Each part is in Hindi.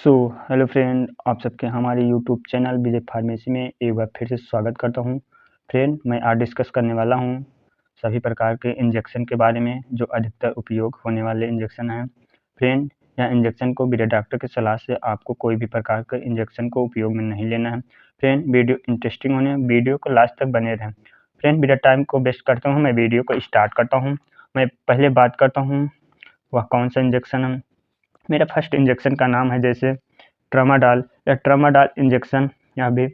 सो हेलो फ्रेंड, आप सबके हमारे यूट्यूब चैनल विजय फार्मेसी में एक बार फिर से स्वागत करता हूं। फ्रेंड, मैं आज डिस्कस करने वाला हूं सभी प्रकार के इंजेक्शन के बारे में जो अधिकतर उपयोग होने वाले इंजेक्शन हैं। फ्रेंड, यह इंजेक्शन को बिना डॉक्टर की सलाह से आपको कोई भी प्रकार के इंजेक्शन को उपयोग में नहीं लेना है। फ्रेंड, वीडियो इंटरेस्टिंग होने वीडियो को लास्ट तक बने रहें। फ्रेंड, बिना टाइम को वेस्ट करता हूँ मैं वीडियो को स्टार्ट करता हूँ। मैं पहले बात करता हूँ वह कौन सा इंजेक्शन है। मेरा फर्स्ट इंजेक्शन का नाम है जैसे ट्रामाडॉल या ट्रामाडॉल इंजेक्शन। यहाँ भी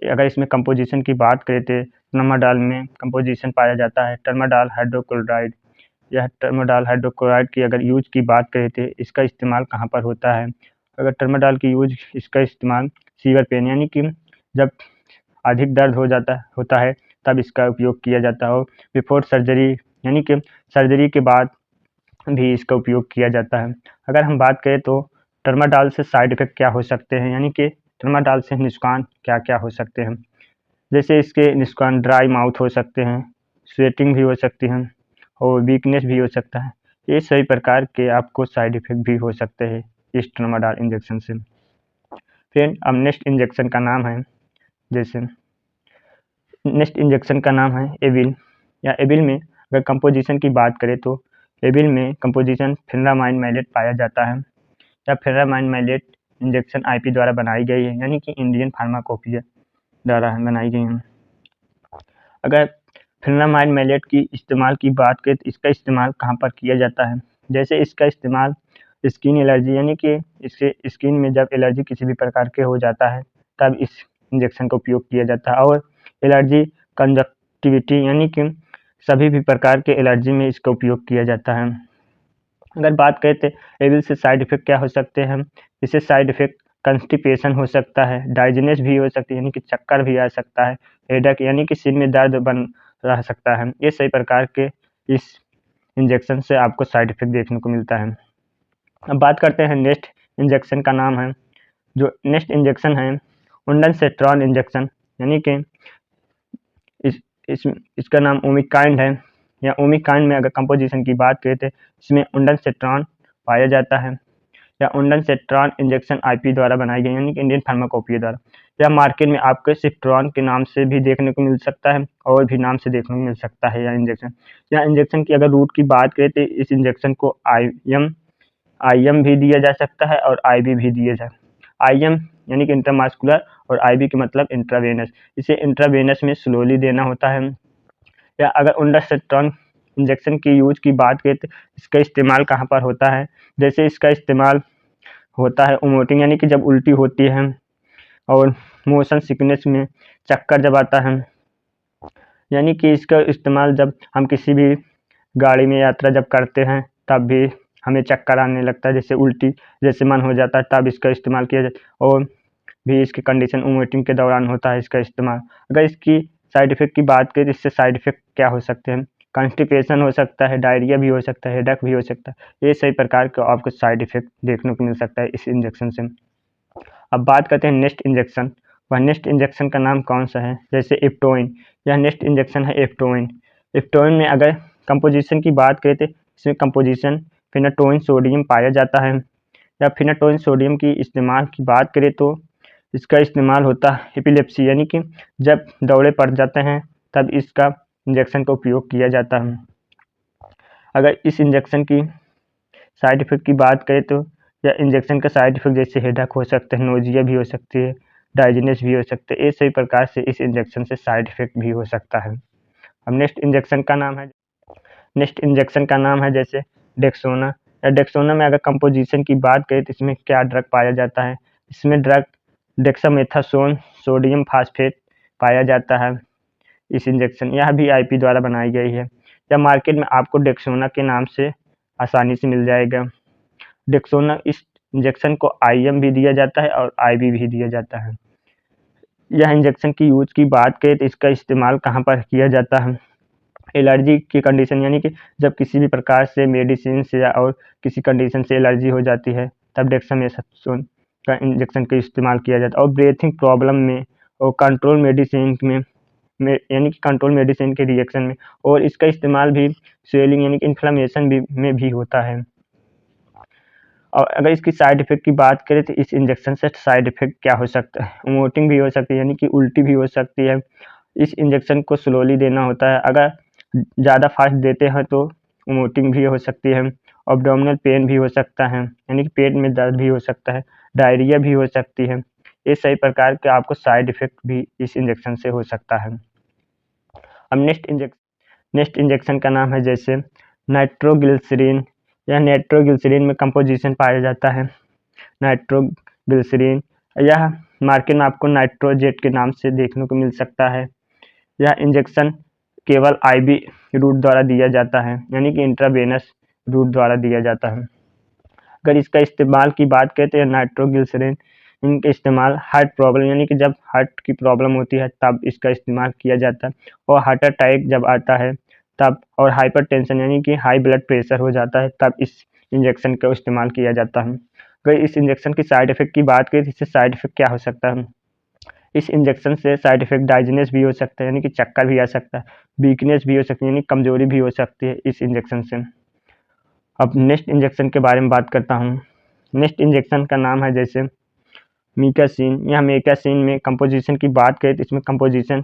अगर इसमें कंपोजिशन की बात करें तो ट्रामाडॉल में कंपोजिशन पाया जाता है ट्रामाडॉल हाइड्रोक्लोराइड। यह ट्रामाडॉल हाइड्रोक्लोराइड की अगर यूज की बात करें तो इसका इस्तेमाल कहाँ पर होता है। अगर ट्रामाडॉल की यूज इसका इस्तेमाल सीवियर पेन यानी कि जब अधिक दर्द होता है तब इसका उपयोग किया जाता है। और बिफोर सर्जरी यानी कि सर्जरी के बाद भी इसका उपयोग किया जाता है। अगर हम बात करें तो ट्रामाडॉल से साइड इफ़ेक्ट क्या हो सकते हैं, यानी कि ट्रामाडॉल से नुकसान क्या-क्या हो सकते हैं। जैसे इसके नुकसान ड्राई माउथ हो सकते हैं, स्वेटिंग भी हो सकती है और वीकनेस भी हो सकता है। ये सभी प्रकार के आपको साइड इफ़ेक्ट भी हो सकते हैं इस ट्रामाडॉल इंजेक्शन से। फ्रेंड, अब नेक्स्ट इंजेक्शन का नाम है जैसे नेक्स्ट इंजेक्शन का नाम है एविल या एविल में अगर कंपोजिशन की बात करें तो एविल में कंपोजिशन फेनरामाइन मैलेट पाया जाता है या फेनरामाइन मैलेट इंजेक्शन आईपी द्वारा बनाई गई है, यानी कि इंडियन फार्माकोपिया द्वारा बनाई गई है। अगर फेनरामाइन मैलेट की इस्तेमाल की बात करें तो इसका इस्तेमाल कहाँ पर किया जाता है। जैसे इसका इस्तेमाल स्किन एलर्जी यानी कि इससे स्किन में जब एलर्जी किसी भी प्रकार के हो जाता है तब इस इंजेक्शन का उपयोग किया जाता है। और एलर्जी कंजक्टिविटी यानी कि सभी भी प्रकार के एलर्जी में इसका उपयोग किया जाता है। अगर बात करें तो एविल से साइड इफ़ेक्ट क्या हो सकते हैं। इससे साइड इफ़ेक्ट कंस्टिपेशन हो सकता है, डाइजेनेस भी हो सकती है यानी कि चक्कर भी आ सकता है, हेडेक यानी कि सिर में दर्द बन रह सकता है। ये सभी प्रकार के इस इंजेक्शन से आपको साइड इफ़ेक्ट देखने को मिलता है। अब बात करते हैं नेक्स्ट इंजेक्शन का नाम है जो नेक्स्ट इंजेक्शन है ओंडानसेट्रॉन इंजेक्शन, यानी कि इस इस इसका नाम ओमिकाइंड है या ओमिकाइंड में अगर कंपोजिशन की बात करें तो इसमें ओंडानसेट्रॉन पाया जाता है या ओंडानसेट्रॉन इंजेक्शन आईपी द्वारा बनाई गई यानी कि इंडियन फार्माकोपिया द्वारा। यह मार्केट में आपको सिफ्ट्रॉन के नाम से भी देखने को मिल सकता है और भी नाम से देखने को मिल सकता है यह इंजेक्शन की अगर रूट की बात करें तो इस इंजेक्शन को आईएम भी दिया जा सकता है और आईवी भी दिया जाए। आईएम यानी कि इंट्रामास्कुलर और आईवी के मतलब इंट्रावेनस। इसे इंट्रावेनस में स्लोली देना होता है। या अगर ओंडानसेट्रॉन इंजेक्शन की यूज की बात करें तो इसका इस्तेमाल कहाँ पर होता है। जैसे इसका इस्तेमाल होता है वोमिटिंग यानी कि जब उल्टी होती है और मोशन सिकनेस में चक्कर जब आता है, यानी कि इसका इस्तेमाल जब हम किसी भी गाड़ी में यात्रा जब करते हैं तब भी हमें चक्कर आने लगता है, जैसे उल्टी जैसे मन हो जाता है तब इसका इस्तेमाल किया जाता है। और भी इसकी कंडीशन वोमिटिंग के दौरान होता है इसका इस्तेमाल। अगर इसकी साइड इफ़ेक्ट की बात करें तो इससे साइड इफ़ेक्ट क्या हो सकते हैं। कॉन्स्टिपेशन हो सकता है, डायरिया भी हो सकता है, हेडेक भी हो सकता है। ये सभी प्रकार के आपको साइड इफ़ेक्ट देखने को मिल सकता है इस इंजेक्शन से। अब बात करते हैं नेक्स्ट इंजेक्शन। वह नेक्स्ट इंजेक्शन का नाम कौन सा है। जैसे इप्टोइन, यह नेक्स्ट इंजेक्शन है इप्टोइन। इप्टोइन में अगर कंपोजिशन की बात करें तो इसमें कंपोजिशन फिनाटोइन सोडियम पाया जाता है या फिनाटोइन सोडियम की इस्तेमाल की बात करें तो इसका इस्तेमाल होता है एपिलेप्सी यानी कि जब दौरे पड़ जाते हैं तब इसका इंजेक्शन का उपयोग किया जाता है। अगर इस इंजेक्शन की साइड इफ़ेक्ट की बात करें तो या इंजेक्शन का साइड इफ़ेक्ट जैसे हेडेक हो सकते हैं, नोजिया भी हो सकती है, डाइजेनेस भी हो सकते हैं। ये सभी प्रकार से इस इंजेक्शन से साइड इफ़ेक्ट भी हो सकता है। अब नेक्स्ट इंजेक्शन का नाम है जैसे डेक्सोना या डेक्सोना में अगर कंपोजिशन की बात करें तो इसमें क्या ड्रग पाया जाता है। इसमें ड्रग डेक्सामेथासोन सोडियम फास्फेट पाया जाता है। इस इंजेक्शन यह भी आईपी द्वारा बनाई गई है। यह मार्केट में आपको डेक्सोना के नाम से आसानी से मिल जाएगा। डेक्सोना इस इंजेक्शन को आईएम भी दिया जाता है और आईवी भी दिया जाता है। यह इंजेक्शन की यूज की बात करें तो इसका इस्तेमाल कहाँ पर किया जाता है। एलर्जी की कंडीशन यानी कि जब किसी भी प्रकार से मेडिसिन से या और किसी कंडीशन से एलर्जी हो जाती है तब डेक्सामेथासोन का इंजेक्शन का इस्तेमाल किया जाता है। और ब्रीथिंग प्रॉब्लम में और कंट्रोल मेडिसिन में यानी कि कंट्रोल मेडिसिन के रिएक्शन में। और इसका इस्तेमाल भी स्वेलिंग यानी कि इन्फ्लेमेशन में भी होता है। और अगर इसकी साइड इफ़ेक्ट की बात करें तो इस इंजेक्शन से साइड इफ़ेक्ट क्या हो सकता है, वोमिटिंग भी हो सकती है, यानी कि उल्टी भी हो सकती है। इस इंजेक्शन को स्लोली देना होता है, अगर ज़्यादा फास्ट देते हैं तो वोमिटिंग भी हो सकती है, एब्डोमिनल पेन भी हो सकता है, यानी कि पेट में दर्द भी हो सकता है, डायरिया भी हो सकती है। ये सभी प्रकार के आपको साइड इफ़ेक्ट भी इस इंजेक्शन से हो सकता है। अब नेक्स्ट इंजेक्शन का नाम है जैसे नाइट्रोग्लिसरीन। यह नाइट्रोग्लिसरीन में कंपोजिशन पाया जाता है नाइट्रोग्लिसरीन। यह मार्केट में आपको नाइट्रोजेट के नाम से देखने को मिल सकता है। यह इंजेक्शन केवल आईवी रूट द्वारा दिया जाता है, यानी कि इंट्रावेनस रूट द्वारा दिया जाता है। अगर इसका इस्तेमाल की बात करें तो नाइट्रोग्लिसरीन इनका इस्तेमाल हार्ट प्रॉब्लम, यानी कि जब हार्ट की प्रॉब्लम होती है तब इसका इस्तेमाल किया जाता है, और हार्ट अटैक जब आता है तब, और हाइपरटेंशन यानी कि हाई ब्लड प्रेशर हो जाता है तब इस इंजेक्शन का इस्तेमाल किया जाता है। अगर इस इंजेक्शन की साइड इफ़ेक्ट की बात करें तो इससे साइड इफ़ेक्ट क्या हो सकता है, इस इंजेक्शन से साइड इफ़ेक्ट डाइजनेस भी हो सकता है, यानी कि चक्कर भी आ सकता है, वीकनेस भी हो सकती है, यानी कमजोरी भी हो सकती है इस इंजेक्शन से। अब नेक्स्ट इंजेक्शन के बारे में बात करता हूँ। नेक्स्ट इंजेक्शन का नाम है जैसे मीकासिन। यह मीकासिन में कंपोजिशन की बात करें तो इसमें कंपोजिशन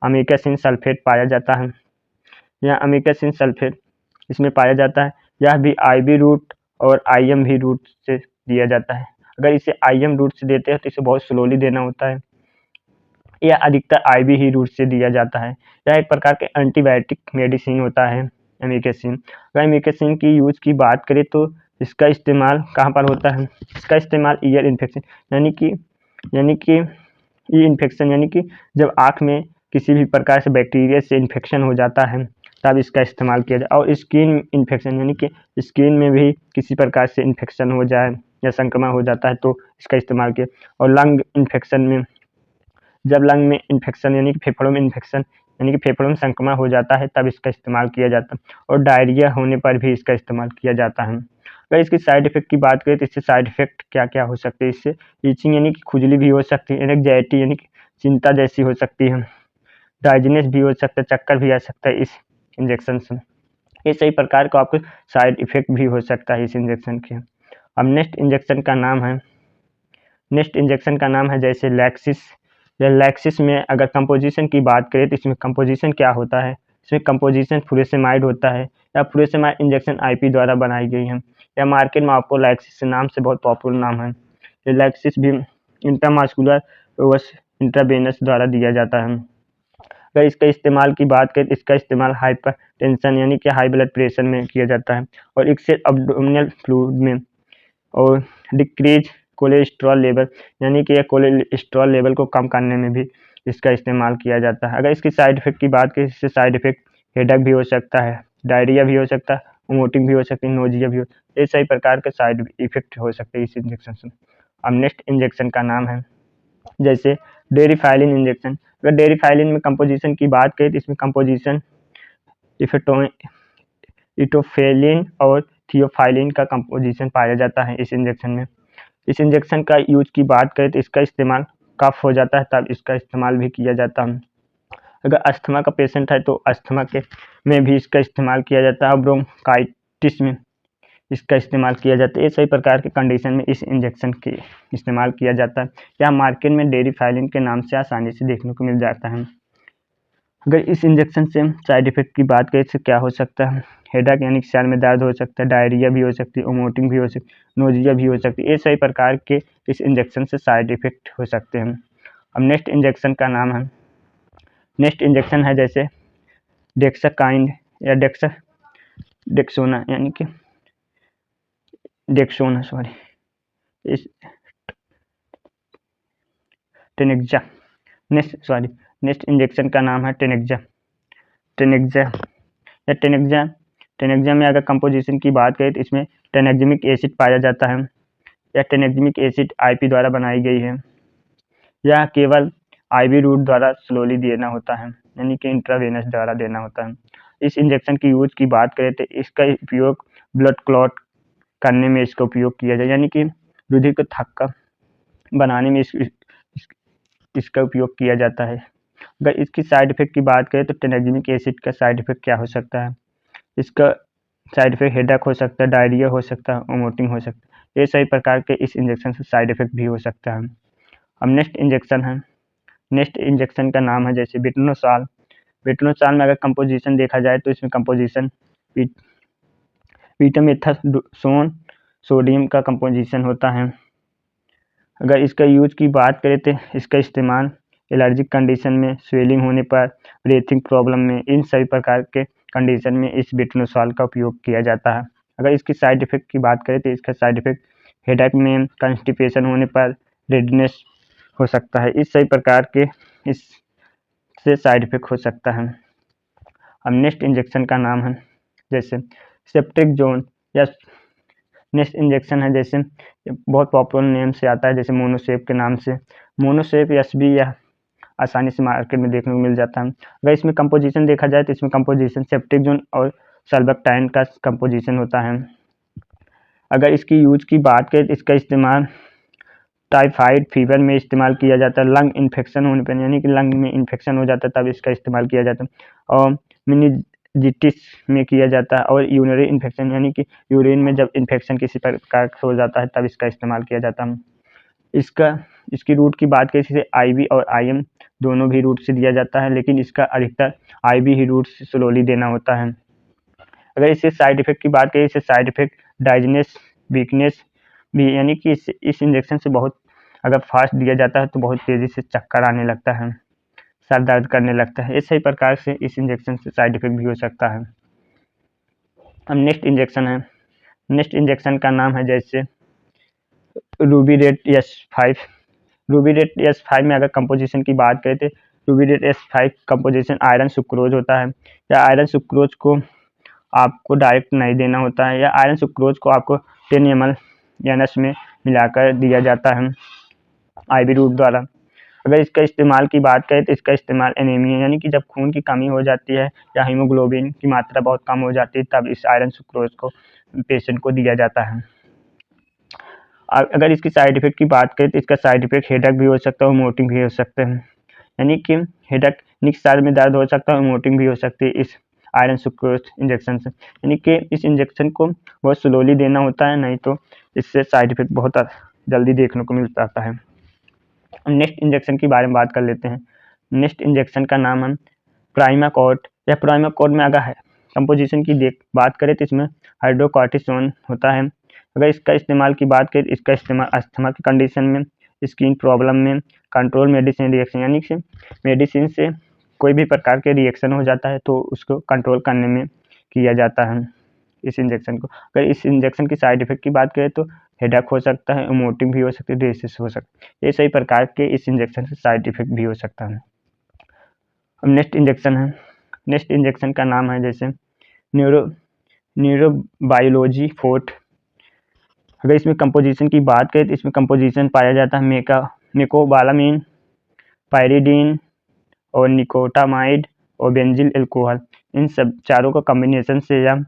अमीकासिन सल्फेट पाया जाता है। यह अमीकासिन सल्फेट इसमें पाया जाता है। यह भी आईवी रूट और आईएमवी रूट से दिया जाता है। अगर इसे आईएम रूट से देते हैं तो इसे बहुत स्लोली देना होता है। यह अधिकतर आईवी ही रूट से दिया जाता है। यह एक प्रकार के एंटीबायोटिक मेडिसिन होता है अमीकासिन। अगर अमीकासिन की यूज की बात करें तो इसका इस्तेमाल कहाँ पर होता है, इसका इस्तेमाल ईयर इन्फेक्शन यानी कि ई इन्फेक्शन, यानी कि जब आँख में किसी भी प्रकार से बैक्टीरिया से इन्फेक्शन हो जाता है तब इसका इस्तेमाल किया जाए, और स्किन इन्फेक्शन यानी कि स्किन में भी किसी प्रकार से इन्फेक्शन हो जाए या संक्रमण हो जाता है तो इसका इस्तेमाल किया, और लंग इन्फेक्शन में, जब लंग में इन्फेक्शन यानी कि फेफड़ों में इन्फेक्शन यानी कि फेफड़ों में संक्रमण हो जाता है तब इसका इस्तेमाल किया जाता है, और डायरिया होने पर भी इसका इस्तेमाल किया जाता है। अगर इसकी साइड इफ़ेक्ट की बात करें तो इससे साइड इफ़ेक्ट क्या-क्या हो सकते हैं, इससे ईचिंग यानी कि खुजली भी हो सकती है, एंग्जायटी यानी कि चिंता जैसी हो सकती है, डाइज़नेस भी हो सकता है, चक्कर भी आ सकता है इस इंजेक्शन से। ये सही प्रकार का आपको साइड इफ़ेक्ट भी हो सकता है इस इंजेक्शन के। अब नेक्स्ट इंजेक्शन का नाम है जैसे लैक्सिस। या लैक्सिस में अगर कंपोजिशन की बात करें तो इसमें कंपोजिशन क्या होता है, इसमें कंपोजिशन फुरेसेमाइड होता है, या फुरेसेमाइड इंजेक्शन आईपी द्वारा बनाई गई है। या मार्केट में आपको लैक्सिस नाम से बहुत पॉपुलर नाम है। ये लैक्सिस भी इंट्रामास्कुलर वस इंट्रावेनस द्वारा दिया जाता है। अगर इसका इस्तेमाल की बात करें तो इसका इस्तेमाल हाइपर टेंशन यानी कि हाई ब्लड प्रेशर में किया जाता है, और इससे एब्डोमिनल फ्लूइड में, और डिक्रीज कोलेस्ट्रॉल लेवल यानी कि कोलेस्ट्रॉल लेवल को कम करने में भी इसका इस्तेमाल किया जाता है। अगर इसकी साइड इफ़ेक्ट की बात करें इससे साइड इफ़ेक्ट हेडेक भी हो सकता है, डायरिया भी हो सकता है, वोमिटिंग भी हो सकती है, नोजिया भी हो, ये सभी प्रकार के साइड इफ़ेक्ट हो सकते हैं इस इंजेक्शन से। अब नेक्स्ट इंजेक्शन का नाम है जैसे डेरिफाइलिन इंजेक्शन। अगर डेरिफाइलिन में कंपोजिशन की बात करें तो इसमें कंपोजिशन इटोफेलिन और थियोफाइलिन का कंपोजिशन पाया जाता है इस इंजेक्शन में। इस इंजेक्शन का यूज की बात करें तो इसका इस्तेमाल कफ हो जाता है तब इसका इस्तेमाल भी किया जाता है। अगर अस्थमा का पेशेंट है तो अस्थमा के में भी इसका इस्तेमाल किया जाता है, और ब्रोंकाइटिस में इसका इस्तेमाल किया जाता है। ये सभी प्रकार के कंडीशन में इस इंजेक्शन के इस्तेमाल किया जाता है। यह मार्केट में डेरिफाइलिन के नाम से आसानी से देखने को मिल जाता है। अगर इस इंजेक्शन से साइड इफ़ेक्ट की बात करें तो क्या हो सकता है, हेडेक यानी कि सिर में दर्द हो सकता है, डायरिया भी हो सकती है, वोमिटिंग भी हो सकती है, नोजिया भी हो सकती है। ये सभी प्रकार के इस इंजेक्शन से साइड इफ़ेक्ट हो सकते हैं। अब नेक्स्ट इंजेक्शन है जैसे डेक्साकाइंड या डेक्सोना यानी कि डेक्सोना सॉरी इस टेनेक्जा नेक्स्ट इंजेक्शन का नाम है टेनेक्जा। टेनेक्जा में अगर कंपोजिशन की बात करें तो इसमें टेनेक्जिमिक एसिड पाया जाता है। यह टेनेक्जिमिक एसिड आईपी द्वारा बनाई गई है। यह केवल आईवी रूट द्वारा स्लोली देना होता है, यानी कि इंट्रावेनस द्वारा देना होता है। इस इंजेक्शन की यूज की बात करें तो इसका उपयोग ब्लड क्लॉट करने में इसका उपयोग किया जाए, यानी कि रुधिर को थक्का बनाने में इसका उपयोग किया जाता है। अगर इसकी साइड इफ़ेक्ट की बात करें तो टेनेक्जिमिक एसिड का साइड इफ़ेक्ट क्या हो सकता है, इसका साइड इफ़ेक्ट हेडेक हो सकता है, डायरिया हो सकता है, वोमिटिंग हो सकता है। ये सभी प्रकार के इस इंजेक्शन से साइड इफेक्ट भी हो सकता है। अब नेक्स्ट इंजेक्शन है, नेक्स्ट इंजेक्शन का नाम है जैसे विट्रोनोसाल। विट्रोनोसाल में अगर कंपोजिशन देखा जाए तो इसमें कंपोजिशन वीटामेथासोन सोडियम का कंपोजिशन होता है। अगर इसका यूज की बात करें तो इसका इस्तेमाल एलर्जिक कंडीशन में, स्वेलिंग होने पर, ब्रीथिंग प्रॉब्लम में, इन सभी प्रकार के कंडीशन में इस विट्रोनोसाल का उपयोग किया जाता है। अगर इसकी साइड इफेक्ट की बात करें तो इसका साइड इफेक्ट हेडेक में, कॉन्स्टिपेशन होने पर, रेडनेस हो सकता है। इस सभी प्रकार के इससे साइड इफेक्ट हो सकता है। अब नेक्स्ट इंजेक्शन का नाम है जैसे सेप्ट्रिक्सोन या नेक्स्ट इंजेक्शन है जैसे बहुत पॉपुलर नेम से आता है जैसे मोनोसेप के नाम से। मोनोसेप एसबी या आसानी से मार्केट में देखने को मिल जाता है। अगर इसमें कंपोजिशन देखा जाए तो इसमें कंपोजिशन सेप्ट्रिक्सोन और सर्बेक्टाइन का कंपोजिशन होता है। अगर इसकी यूज की बात करें तो इसका इस्तेमाल टाइफाइड फीवर में इस्तेमाल किया जाता है, लंग इन्फेक्शन होने पर, यानी कि लंग में इन्फेक्शन हो जाता है तब इसका इस्तेमाल किया जाता है, और मेनिंजाइटिस में किया जाता है, और यूरिनरी इन्फेक्शन यानी कि यूरिन में जब इन्फेक्शन किसी प्रकार का हो जाता है तब इसका इस्तेमाल किया जाता है। इसकी रूट की बात करें इसे आईवी और आईएम दोनों भी रूट से दिया जाता है, लेकिन इसका अधिकतर आईवी ही रूट से स्लोली देना होता है। अगर इससे साइड इफेक्ट की बात करें, इससे साइड इफेक्ट डाइजनेस, वीकनेस भी, यानी कि इस इंजेक्शन से बहुत अगर फास्ट दिया जाता है तो बहुत तेज़ी से चक्कर आने लगता है, सर दर्द करने लगता है। इसी प्रकार से इस इंजेक्शन से साइड इफेक्ट भी हो सकता है। अब नेक्स्ट इंजेक्शन है, नेक्स्ट इंजेक्शन का नाम है जैसे रूबीरेट S5। रूबीरेट S5 में अगर कंपोजिशन की बात करें तो रूबीरेट S5 कंपोजिशन आयरन सुक्रोज होता है, या आयरन सुक्रोज को आपको डायरेक्ट नहीं देना होता है, या आयरन सुक्रोज को आपको 10 ml NS में मिलाकर दिया जाता है आईवी रूट द्वारा। अगर इसका इस्तेमाल की बात करें तो इसका इस्तेमाल एनीमिया, यानी कि जब खून की कमी हो जाती है या हीमोग्लोबिन की मात्रा बहुत कम हो जाती है तब इस आयरन सुक्रोज को पेशेंट को दिया जाता है। अगर इसकी साइड इफेक्ट की बात करें तो इसका साइड इफेक्ट हेडेक भी हो सकता है, वोमिटिंग भी हो सकते हैं, यानी कि हेडेक सर में दर्द हो सकता है, वोमिटिंग भी हो सकती है इस आयरन सुक्रोज इंजेक्शन से, यानी कि इस इंजेक्शन को बहुत स्लोली देना होता है, नहीं तो इससे साइड इफेक्ट बहुत जल्दी देखने को मिल जाता है। नेक्स्ट इंजेक्शन के बारे में बात कर लेते हैं। नेक्स्ट इंजेक्शन का नाम है प्राइमाकोर्ट, या प्राइमाकोर्ट में अगर है कंपोजिशन की बात करें तो इसमें हाइड्रोकॉर्टिसोन होता है। अगर इसका इस्तेमाल की बात करें तो इसका इस्तेमाल अस्थमा की कंडीशन में, स्किन प्रॉब्लम में, कंट्रोल मेडिसिन रिएक्शन, यानी कि मेडिसिन से कोई भी प्रकार के रिएक्शन हो जाता है तो उसको कंट्रोल करने में किया जाता है इस इंजेक्शन को। अगर इस इंजेक्शन की साइड इफेक्ट की बात करें तो हेडेक हो सकता है, वोमिटिंग भी हो सकती है, रेसेस हो सकता है। ये सही प्रकार के इस इंजेक्शन से साइड इफेक्ट भी हो सकता है। अब नेक्स्ट इंजेक्शन है, नेक्स्ट इंजेक्शन का नाम है जैसे न्यूरोबायोलॉजी 4। अगर इसमें कंपोजिशन की बात करें तो इसमें कंपोजिशन पाया जाता है मेकोबालामिन, पायरिडीन और निकोटामाइड और बेंजिल अल्कोहल। इन सब चारों का कॉम्बिनेशन से यह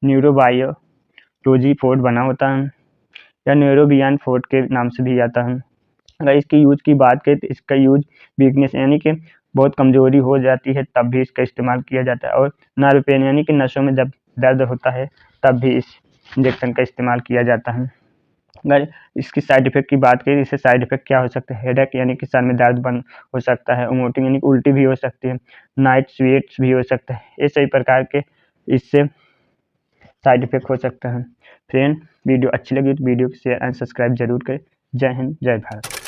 न्यूरोबायोलॉजी 4 बना होता है, या न्यूरोबियन 4 के नाम से भी आता है। अगर इसकी यूज की बात करें तो इसका यूज वीकनेस, यानी कि बहुत कमजोरी हो जाती है तब भी इसका इस्तेमाल किया जाता है, और नर्व पेन, यानी कि नसों में जब दर्द होता है तब भी इस इंजेक्शन का इस्तेमाल किया जाता है। अगर इसकी साइड इफेक्ट की बात करें, इससे साइड इफेक्ट क्या हो सकता है, हेडेक यानी कि सर में दर्द हो सकता है, वोमिटिंग यानी कि उल्टी भी हो सकती है, नाइट स्वेट्स भी हो सकता है। ये सभी प्रकार के इससे साइड इफेक्ट हो सकता है। फ्रेंड, वीडियो अच्छी लगी तो वीडियो को शेयर एंड सब्सक्राइब जरूर करें। जय हिंद, जय भारत।